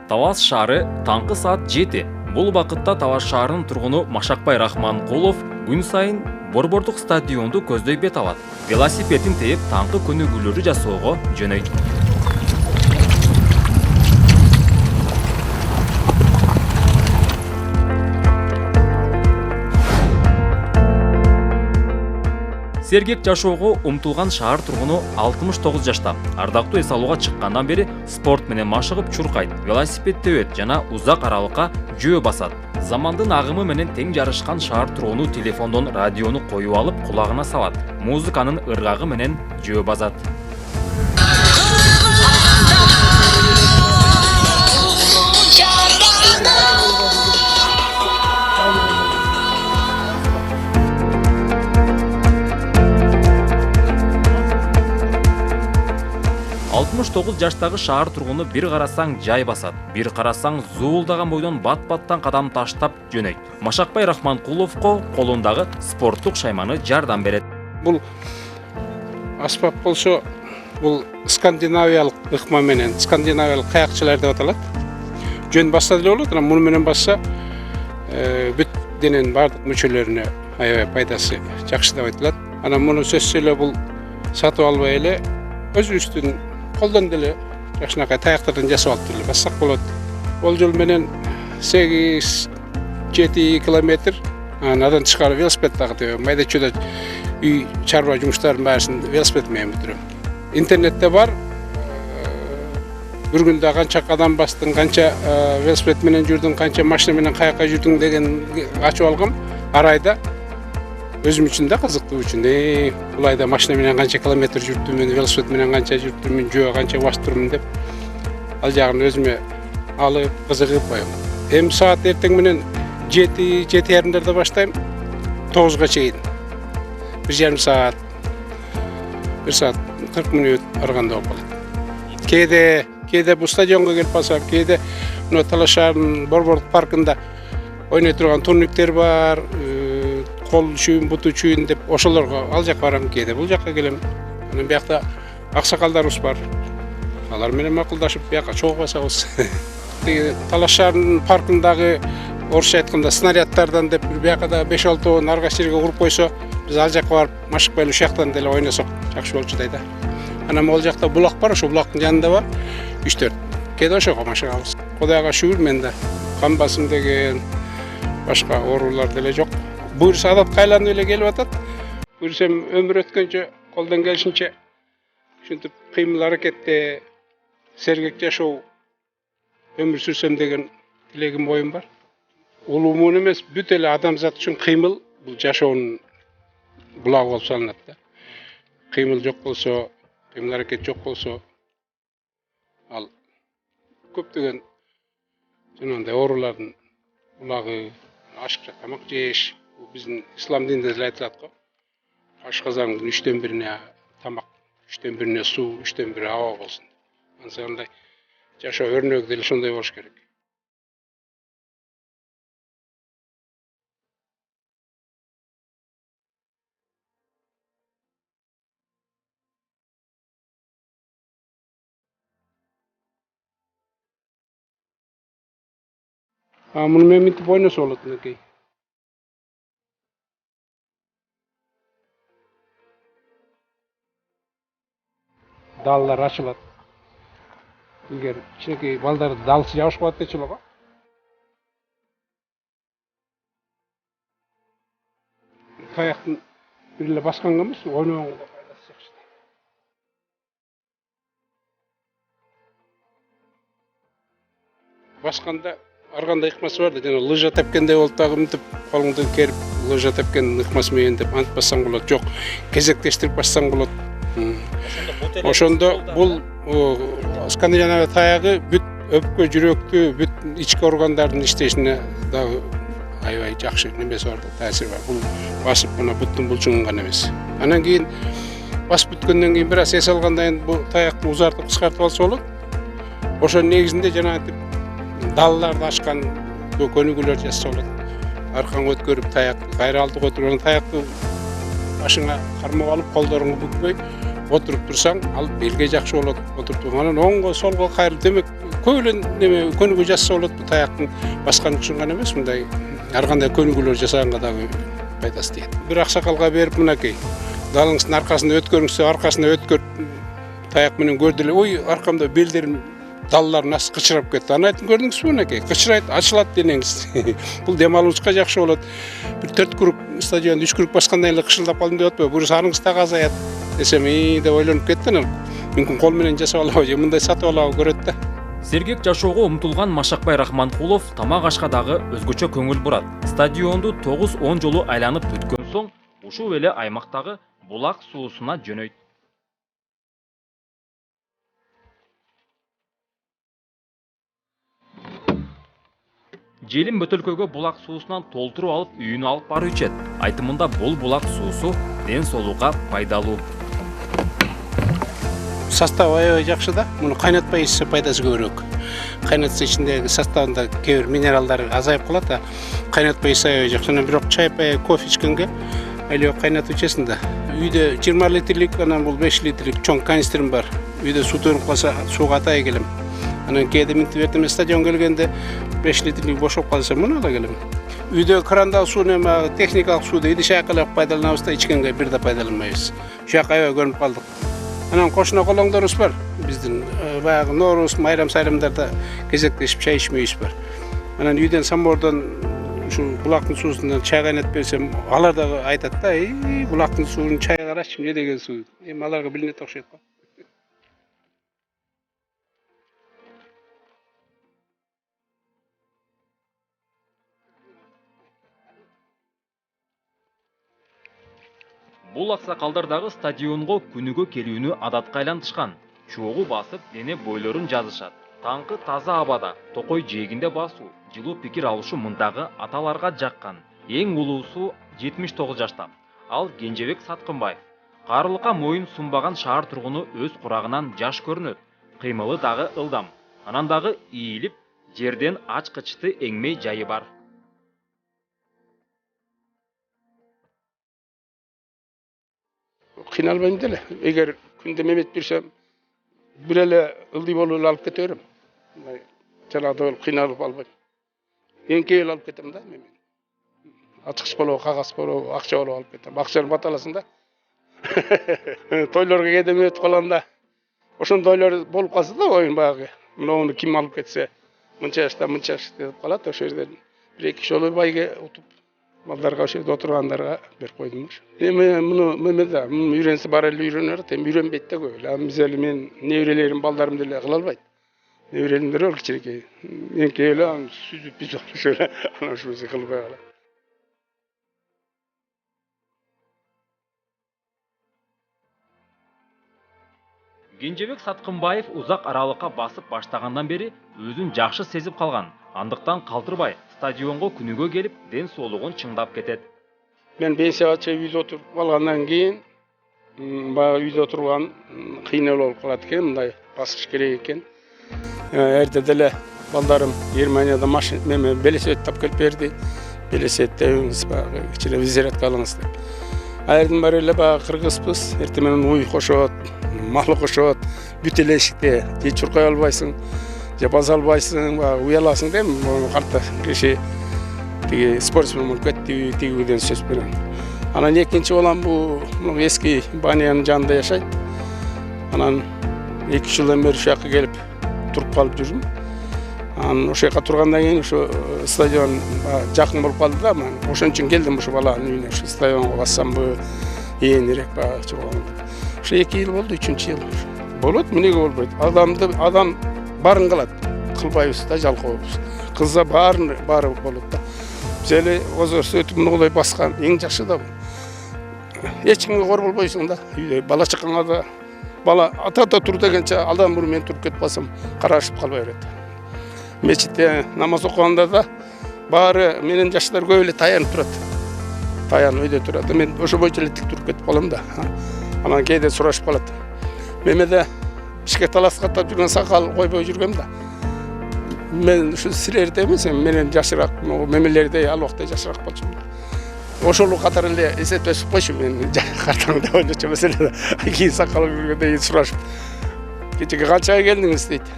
Талас шаары таңкы саат 7. Бул убакытта Талас шаарынын тургуну Машакбай Рахманкулов күн сайын борбордук стадионду көздөй бет алат. Велосипедин тээп таңкы көнүгүүлөрү жасоого жөнөйт. Сергек жашоого умтулган шаар тургуну 69 жашта. Ардактуу эс алууга чыккандан бери спорт менен машыгып чуркайт, велосипед тебет жана узак аралыкка жөө басат. Замандын агымы менен тең жарышкан шаар тургуну телефондон радиону коюп алып кулагына салат. Музыканын ыргагы менен жөө басат. Тоғыз жаштагы шаар тургуну бир карасаң жай басат, бир карасаң зуулдаган бойдон бат-баттан кадам таштап жөнөйт. Машакбай Рахманкуловго колундагы спорттук шайманы жардам берет. Бул аспап болсо, бул скандинавиялык ыкма менен, скандинавиялык каякчылар деп аталат. Жөн басса деле болот, муну менен басса бүт дененин бардык мүчөлөрүнө аябай пайдасы жакшы деп айтылат. Анан муну сөзсүз эле бул сатып албай эле өзүбүздүн колдон деле жакшынакай таяктардан жасап алып деле бассак болот. Бул жол менен 8-7 километр анадан тышкары велосипед тагып майда чөйдө үй чарба жумуштарын баарысын велосипед менен бүтүрөм. Интернетте бар. Бир күндө канча кадам бастың, канча велосипед менен жүрдүң, канча машина менен каякка жүрдүң деген ачып алгам. Ар айда өзүм үчүн да кызыктуу үчүн. Бул айда машина менен канча километр жүрдүмүн, велосипед менен канча жүрдүмүн, жөө канча басып турмун деп ал жагын өзүмө алып кызыгып коем. Эми саат эртең менен 7:30 баштайм, 9га чейин. 1,5 саат. 1 саат 40 мүнөт арганда болуп калат. Кээде бул стадионго келип калсам, кээде мына Талас шаарынын борбордук паркында ойной турган турниктер бар. Кол чүйүн, буту чүйүн деп ошолорго ал жакка барам, кээде бул жакка келем. Анан биякта аксакалдарыбыз бар. Алар менен макулдашып бияка чогуу басабыз. Талас шаарынын паркындагы орусча айтканда снарядтардан деп бияка да 5-6 нарга жерге куруп койсо, биз ал жакка барып машыкпай ушул жактан деле ойносок жакшы болчу дейт. Анан ал жакта булак бар, ошол булактын жанында бар 3-4. Кээде ошого машыгабыз. Кудайга шүгүр, менде кан басым деген башка оорулар деле жок. Буюрса адатка айланып эле келип атат. Буюрсам өмүр өткөнчө колдон келишинче ушинтип кыймыл аракетте сергек жашоо өмүр сүрсөм деген тилегим оюм бар. Улуумун эмес, бүт эле адамзат үчүн кыймыл бул жашоонун булагы болуп саналат да. Кыймыл жок болсо, кыймыл аракет жок болсо, ал көптөгөн жанагындай оорулардын булагы, ашыкча тамак жеш. Биздин ислам дининде деле айтылат го. Ашказаңдын 3-тен 1-ине тамак, 3-тен 1-ине суу, 3-тен 1-и аба болсун. Ансандай жашоо өрнөгү деле ошондой болуш керек. Муну менен мынтип ойносо болот мынакей. Даллар ачылат. Эгер кичинекей балдар далсы жабышып калат дечи эле го. Таяктын бир эле басканга эмес, ойногонго да пайдасы жакшы. Басканда ар кандай ыкмасы бар да, жана лыжа тепкендей болуп дагы мынтип колуңду керип, лыжа тепкен ыкмасы менен деп антип бассаң болот. Жок, кезектештирип бассаң болот. Ошондо бул скандинавия таягы бүт өпкө, жүрөктү, бүт ички органдардын иштешине дагы аябай жакшы немеси бар, таасири бар. Бул басып мына буттун булчуңун гана эмес. Анан кийин басып бүткөндөн кийин бир аз эс алгандан кийин бул таякты узартып, кыскартып алса болот. Ошонун негизинде жанагынтип далларды ачкан көнүгүүлөр жасаса болот. Аркаңы өткөрүп таяк кайра алдыга отуруп, таякты башыңа кармап алып, колдоруңду бүкпөй отуруп турсаң, ал белге жакшы болот. Отуруп анан оңго, солго кайрылып, демек көп эле неме көнүгүү жасаса болот бул таяктын баскан үчүн гана эмес, мындай ар кандай көнүгүүлөр жасаганга дагы пайдасы тиет. Бир аксакалга берип мынакей далыңыздын аркасында өткөрүңүз, аркасына өткөрүп таяк менен көрдү эле, ой аркамда белдерим даллар насыл кычырап кетти. Аны айтып көрдүңүзбү мынакей? Кычырайт, ачылат денеңиз. Бул дем алуучуга жакшы болот. Бир 4 круг стадионду 3 круг баскандан эле кышылдап калдым деп атпайбы? Бул саныңыз дагы азаят десем, деп ойлонуп кеттим. Мүмкүн кол менен жасап алабы же мындай сатып алабы көрөт да. Сергек жашоого умтулган Машакбай Рахманкулов тамак ашка дагы өзгөчө көңүл бурат. Стадионду 9-10 жолу айланып бүткөн соң ушул эле аймактагы булак суусуна жөнөйт. Желим бөтөлкөгө булак суусунан толтуруп алып үйүнө алып барып ичет. Айтымында бул булак суусу ден соолукка пайдалуу. Составы аябай жакшы да. Муну кайнатпай ичсе пайдасы көбүрөөк. Кайнатса ичиндеги составында кээ бир минералдар азайып калат да. Кайнатпай ичсе аябай жакшы. Бирок чай, кофе ичкенге аябай кайнатып ичесиң да. Үйдө 20 литрлик, анан бул 5 литрлик чоң канистрим бар. Үйдө суу төнүп калса, сууга атай келем. Анан кээде минтип эртеме стадион келгенде 5 литрлик бошоп калса муну ала келем. Үйдө крандагы суу неме техникалык сууду идиш айкалап пайдаланабыз да, ичкенге бир да пайдаланбайбыз. Ушак аябай көрүнүп калдык. Анан кошуна колоңдорубуз бар. Биздин баягы Ноорус, майрам сайрамдарда кезектешип чай ичмейбиз бар. Анан үйдөн самбордон ушу булактын суусунан чай кайнатып берсем, алар дагы айтат да, булактын суунун чайы карачы, эмне деген суу. Эми аларга билинет окшойт го. Бул аксакалдар дагы стадионго күнүгө келүүнү адатка айлантышкан. Чогуу басып, дене бойлорун жазышат. Таңкы таза абада, токой жээгинде басуу, жылуу пикир алышуу мындагы аталарга жаккан. Эң улуусу 79 жашта. Ал Кенжебек Саткынбаев. Карылыкка моюн сунбаган шаар тургуну өз курагынан жаш көрүнөт. Кыймылы дагы ылдам. Анан дагы ийилип, жерден ачкычты эңмей жайы бар. Кыйналбайм деле. Эгер күндө мемет берсем, бир эле ылдый болуп алып кете берем. Жанагыдай болуп кыйналып албайм. Эң кээл алып кетем да мен. Ачкыч болобу, кагаз болобу, акча болобу алып кетем. Акчаны баталасың да. Тойлорго кээде мөтүп калганда, ошондойлор болуп калса да оюн баягы. Муну ким алып кетсе, мынча жаш деп калат, ошол жерден бир эки жолу байге утуп балдарга ошол жерде отургандарга берип койдум. Эми муну мемеде үйрөнсө бара эле үйрөнөр, эми үйрөнбөйт да көп. Ал биз эле мен неберелерим, балдарым деле кыла албайт. Неберелимдер бар кичинекей. Эң кээли аны сүзүп биз ошол ана ушуну кылбай калат. Кенжебек Саткынбаев узак аралыкка басып баштагандан бери өзүн жакшы сезип калган. Андыктан калтырбай стадионго күнүгө келип, ден соолугун чыңдап кетет. Мен пенсияга чейин үйдө отуруп алгандан кийин, баягы үйдө отурган кыйнал болуп калат экен, мындай баскыч керек экен. Эрте деле балдарым Германияда машина велосипед тапкелип берди. Велосипедтебиз баягы кичине зарядка алыңыз деп. Айрдын бери эле баягы кыргызбыз, эрте менен уй кошот, мал кошот, бүт эле эшикте же чуркай албайсың, же баса албайсың, уяласың дейм. Карта киши тиги спортсмен болуп кетти тигүүдөн сөз менен. Анан экинчи балам бул эски банянын жанында жашайт. Анан 2 жылдан бери ушул жака келип туруп калып жүрдүм. Анан ошол жака тургандан кийин ошо стадион жакын болуп калды да, мен ошон үчүн келдим ошо баланын үйүнө. Ошо стадионго бассамбы, ээнирээк баягы чурган. Ошо 2 жыл болду, 3-жыл. Болот, эмнеге болбойт? Адам барын кылат. Кылбайбыз да, жалкообуз. Кылса бары болот да. Биз эле озорсо өтүп мындай баскан эң жакшы да бул. Эч кимге кор болбойсуң да. Үйдө бала чакаңа да бала ата тур дегенче алдан мурун мен туруп кетип калсам карашып калбай берет. Мечитте намаз окуганда да баары менен жаштар көп эле таянып турат. Таянып үйдө турат. Мен ошо боюнча эле тик туруп кетип калам да. Анан кээде сурашып калат. Мемеде ишке талас каттап жүргөн сакал койбой жүргөм да. Мен ушу силерде эмес, менен жашыраак, мемелерде ал убакта жашыраак болчумун. Ошол катары эле эсептешип койчу мен картаңда ойлочу маселе. Кийин сакал жүргөндө сурашып. Кечеге канчага келдиңиз дейт.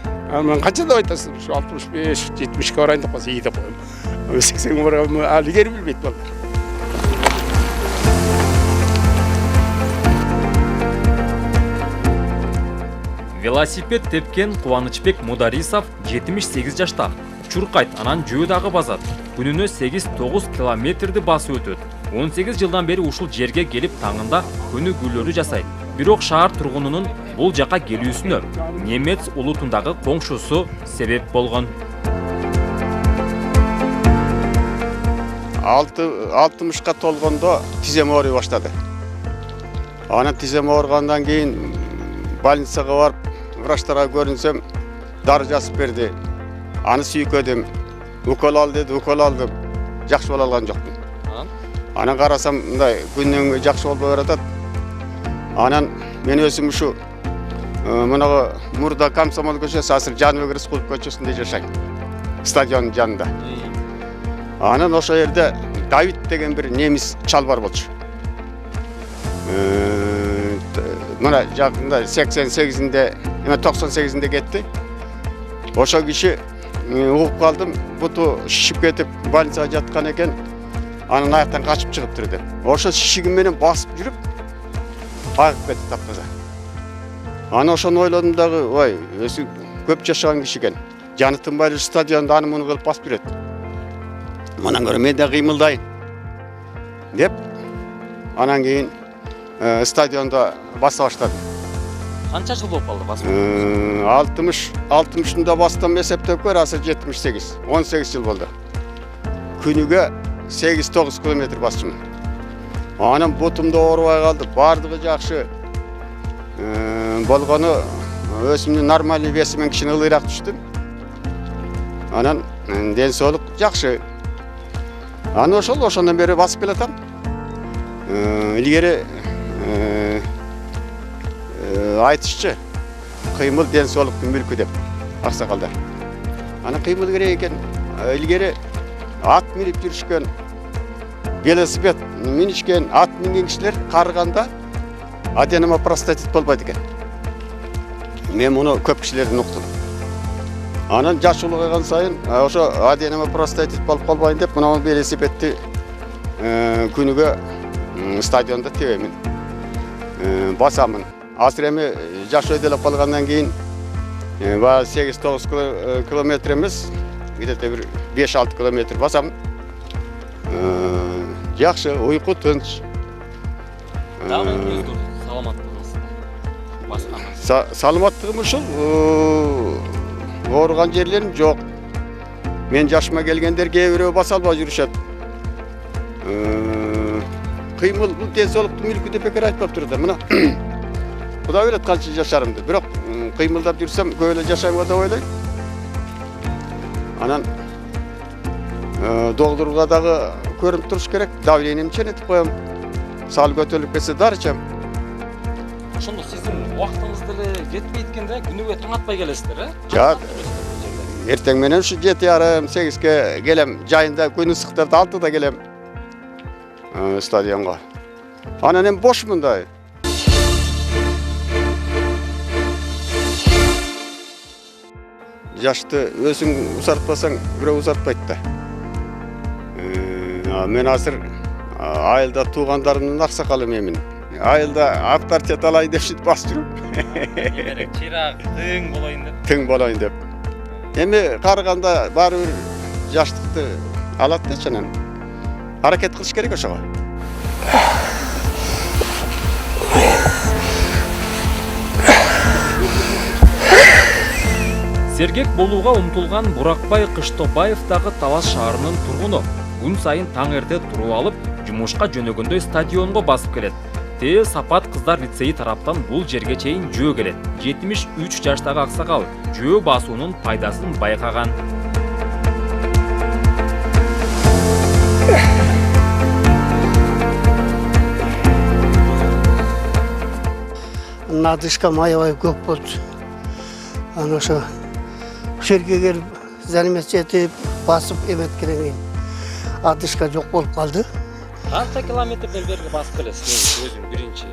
Мен қанша деп айтасың? 65-70-ке барайын деп қалса, деп қоямын. 80-ге барамын, әлі кері білмейді балалар. Велосипед тепкен Кубанычбек Мударисов 78 жашта. Чуркайт анан жөө дагы базат. Күнүнө 8-9 километрди басып өтөт. 18 жылдан бери ушул жерге келип таңында көнүгүүлөрү жасайт. Бирок шаар тургунунун бул жака келүүсүнө немец улутундагы коңшусу себеп болгон. 60-ка толгондо тизем ооруй баштады. Анан тизем ооругандан кийин больницага барып, врачтарга көрүнсөм, дары жазып берди. Аны сүйкөдүм. Укол ал деди, укол алдым. Жакшы боло алган жокмун. Анан карасам, мындай күнүнөн күнгө жакшы болбой баратат. Анан мен өзүм ушу мынагы Мурда Комсомол көчөсү, азыр Жаныбек Рыскулов көчөсүндө жашайм. Стадиондун жанында. Анан ошол жерде Давид деген бир немис чал бар болчу. Мына жакында 88-inde, 98-inde кетти. Ошо киши угуп калдым, буту шишип кетип больницага жаткан экен. Анын аяктан качып чыгыптыр деп. Ошо шишиги менен басып жүрүп, айыгып кетти таптаза. Аны ошону ойлодум дагы, ой, өзү көп жашаган киши экен. Жаны тынбай эле стадиондо аны муну кылып басып жүрөт. Мындан көрө мен да кыймылдайын деп, анан кийин стадионда баса баштадым. Канча жыл болуп калды басып? 60-ында бастам эсептеп көр, азыр 78. 18 жыл болду. Күнүгө 8-9 километр басчумун. Анан бутумда оорубай калды, бардыгы жакшы. Болгону өзүмдүн нормальный весимен кичине ылыйраак түштүм. Анан ден соолук жакшы. Аны ошондон бери басып келатам. Илгери айтышчы, кыймыл ден соолуктун мүлкү деп, аксакалдар. Анан кыймыл керек экен. Илгери ат минип жүрүшкөн, велосипед минишкен, ат минген кишилер карыганда аденема простатит болбойт экен. Мен муну көп кишилерден уктум. Анан жаш улгайган сайын ошо аденема простатит болуп калбайын деп, мына велосипедти күнүгө стадиондо тебемин, басамын. Азыр эми жашоо делеп калгандан кийин 8-9 километр эмес, где-то бир 5-6 километр басам. Жакшы, уйку тынч. Дагы өздүр саламаттыгыңыз баскан. Саламаттыгым ушул, ооруган жерлерим жок. Мен жашыма келгендер кээ бирөө баса албай жүрүшөт. Кыймыл бул ден соолуктун мүлкү деп бекер айтпаптыр да. Мына Кудай билет канча жашарымды. Бирок кыймылдап жүрсөм көп эле жашайм деп ойлойм. Анан доктурга дагы көрүнүп туруш керек. Давлением ченетип коем. Сал көтөрүлүп кетсе дары ичем. Ошондо сиздин убактыңыз деле жетпейт экен да, күнүгө таң атпай келесиздер, Жак. Эртең менен ушу 7:30-8-ке келем. Жайында күн ысыктарда 6-да келем. Стадионго. Анан эми бошмун да. Жашты өзүң узартпасаң, бирөө узартпайт да. Мен азыр айылда туугандарымдын аксакалы менмин. Айылда авторитет алайын деп сүт басып жүрүп. Чыйраак тың болоюн деп. Тың болоюн деп. Эми карыганда баары бир жаштыкты алат да чанан. Аракет кылыш керек ошого. Сергек болууга умтулган Буракбай Кыштобаев дагы Талас шаарынын тургуну. Күн сайын таң эрте туруп алып, жумушка жөнөгөндөй стадионго басып келет. Сапат кыздар лицейи тараптан бул жерге чейин жөө келет. 73 жаштагы аксакал жөө басуунун пайдасын байкаган. Надышка маябай көп болду. Аны ошо жерге келип, заниматься этип, басып эметкенден кийин адышка жок болуп калды. Канча километрден бери басып келесиз өзүң биринчи?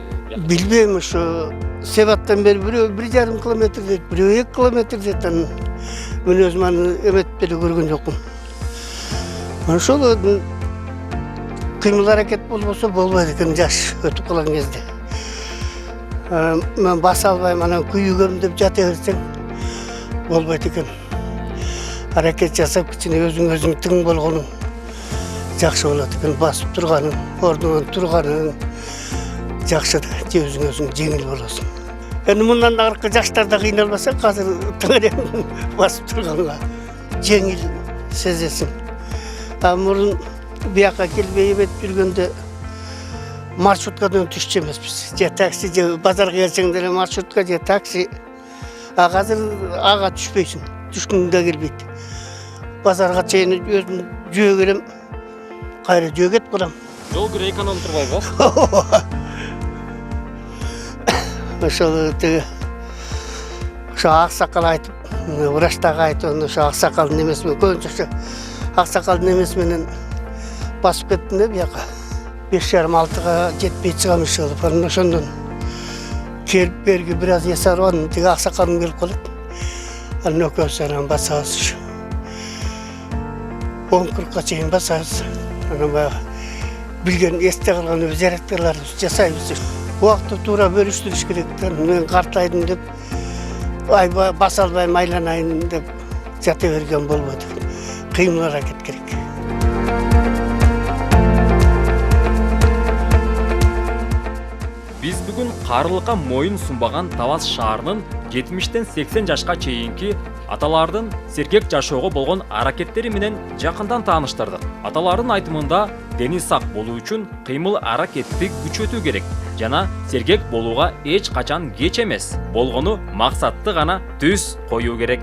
Билбейм, ошо Себаттан бери бирөө 1,5 километр дейт, бирөө 2 километр дейт. Мен өзім аны эметпеде көрген жоқпын. Ошол кыймыл аракет болбосо болбойт экен жаш өтүп калган кезде. Мен баса албайм, анан күйүгөм деп жата берсең болбойт экен. Аракет жасап кичине өзүң тың болгонуң жакшы болот экен. Басып турганың, ордунан турганың жакшы да, же өзүң жеңил болосуң. Эми мындан аркы жаштар да кыйналбаса, азыр таңертең басып турганга жеңил сезесиң. Мурун бияка келбей эметип жүргөндө маршруткадан түшчү эмеспиз. Же такси, же базарга келсең деле маршрутка, же такси. Азыр ага түшпөйсүң, түшкүң да келбейт. Базарга чейин өзүм жөө берем, кайра жөө кетип калам. Жол кире эконом турбайбы? Ошол аксакал айтып, врачтага айтып, ошо аксакалдын эмеси менен көбүнчө ошо аксакалдын эмеси менен басып кеттим да бияка. 5:30-6-га жетпей чыгам иш кылып, анан ошондон келип берги бир аз эсарып анан тиги аксакалым келип калат. Анан экөөбүз анан басабыз ушу. 10:40-га чейин басабыз. Анан баягы билген эсте калган зарядкаларыбызды жасайбыз. Убакытты туура бөлүштүрүш керек. Мен картайдым деп, баса албайм, айланайын деп жата берген болбойт. Кыймыл аракет керек. Биз бүгүн карылыкка моюн сунбаган Талас шаарынын 70-тен 80 жашка чейинки аталардын сергек жашоого болгон аракеттери менен жакындан тааныштырдык. Аталардын айтымында дени сак болуу үчүн кыймыл аракетти күчөтүү керек жана сергек болууга эч качан кеч эмес. Болгону максатты гана түз коюу керек.